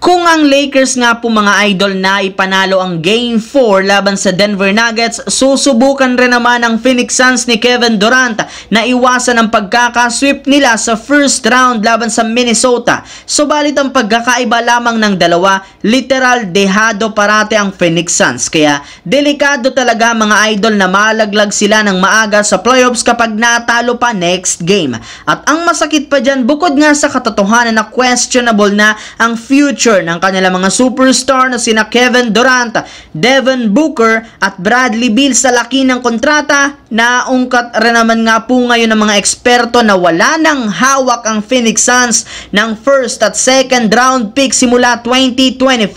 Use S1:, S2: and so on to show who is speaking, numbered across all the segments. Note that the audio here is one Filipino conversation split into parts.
S1: Kung ang Lakers nga po mga idol na ipanalo ang Game 4 laban sa Denver Nuggets, susubukan rin naman ang Phoenix Suns ni Kevin Durant na iwasan ang pagkakasweep nila sa first round laban sa Minnesota. Subalit ang pagkakaiba lamang ng dalawa, literal dehado parate ang Phoenix Suns. Kaya delikado talaga mga idol na malaglag sila ng maaga sa playoffs kapag natalo pa next game. At ang masakit pa dyan, bukod nga sa katotohanan na questionable na ang future ng kanilang mga superstar na sina Kevin Durant, Devin Booker at Bradley Beal sa laki ng kontrata, naungkat rin naman nga po ngayon ng mga eksperto na wala nang hawak ang Phoenix Suns ng first at second round pick simula 2025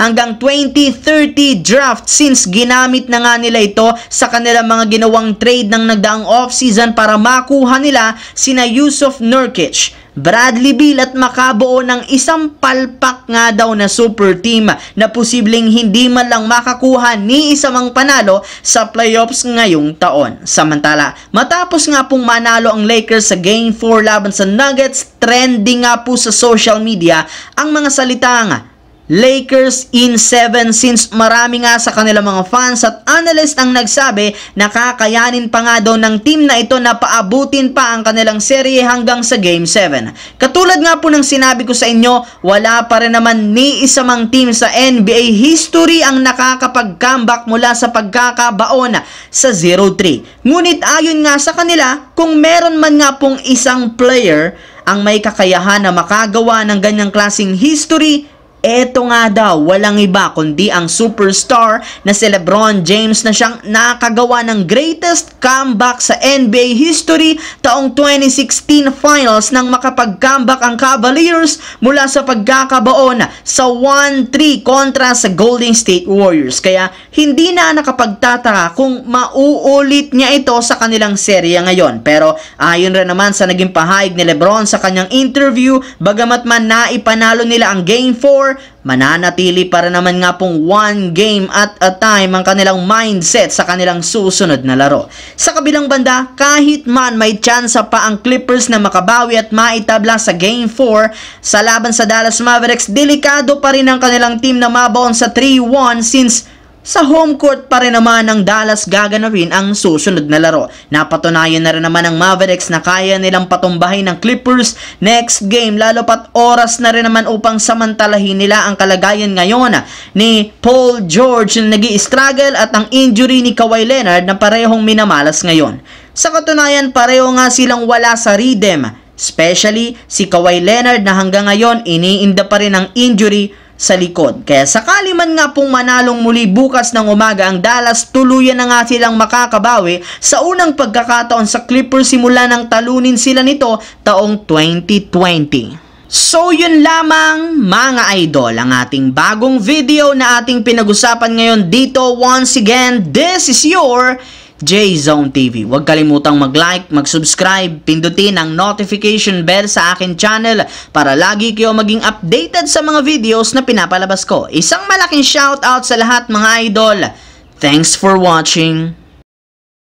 S1: hanggang 2030 draft, since ginamit na nga nila ito sa kanilang mga ginawang trade ng nagdaang offseason para makuha nila sina Jusuf Nurkic, Bradley Beal at makabuo ng isang palpak nga daw na super team na posibleng hindi man lang makakuha ni isa mang panalo sa playoffs ngayong taon. Samantala, matapos nga pong manalo ang Lakers sa Game 4 laban sa Nuggets, trending nga po sa social media ang mga salitang Lakers in 7, since marami nga sa kanilang mga fans at analyst ang nagsabi na kakayanin pa nga daw ng team na ito na paabutin pa ang kanilang serye hanggang sa Game 7. Katulad nga po ng sinabi ko sa inyo, wala pa rin naman ni isa mang team sa NBA history ang nakakapag-comeback mula sa pagkakabaon sa 0-3. Ngunit ayon nga sa kanila, kung meron man nga pong isang player ang may kakayahan na makagawa ng ganyang klaseng history, eto nga daw, walang iba kundi ang superstar na si LeBron James na siyang nakagawa ng greatest comeback sa NBA history taong 2016 finals nang makapag-comeback ang Cavaliers mula sa pagkakabaon sa 1-3 kontra sa Golden State Warriors. Kaya hindi na nakapagtataka kung mauulit niya ito sa kanilang serye ngayon. Pero ayon rin naman sa naging pahayag ni LeBron sa kanyang interview, bagamat man naipanalo nila ang Game 4, mananatili para naman nga pong one game at a time ang kanilang mindset sa kanilang susunod na laro. Sa kabilang banda, kahit man may tsansa pa ang Clippers na makabawi at maitabla sa Game 4 sa laban sa Dallas Mavericks, delikado pa rin ang kanilang team na mabaon sa 3-1 since sa home court pa rin naman ng Dallas gaganapin ang susunod na laro. Napatunayan na rin naman ng Mavericks na kaya nilang patumbahin ng Clippers next game, lalo pat oras na rin naman upang samantalahin nila ang kalagayan ngayon ni Paul George na nag-i-struggle at ang injury ni Kawhi Leonard na parehong minamalas ngayon. Sa katunayan, pareho nga silang wala sa rhythm, especially si Kawhi Leonard na hanggang ngayon iniinda pa rin ang injury sa likod. Kaya sakali man nga pong manalong muli bukas ng umaga ang Dallas, tuluyan na nga silang makakabawi sa unang pagkakataon sa Clippers simula nang talunin sila nito taong 2020. So yun lamang mga idol ang ating bagong video na ating pinag-usapan ngayon dito. Once again, this is your J-Zone TV. Huwag kalimutang mag-like, mag-subscribe, pindutin ang notification bell sa akin channel para lagi kayo maging updated sa mga videos na pinapalabas ko. Isang malaking shoutout sa lahat mga idol. Thanks for watching.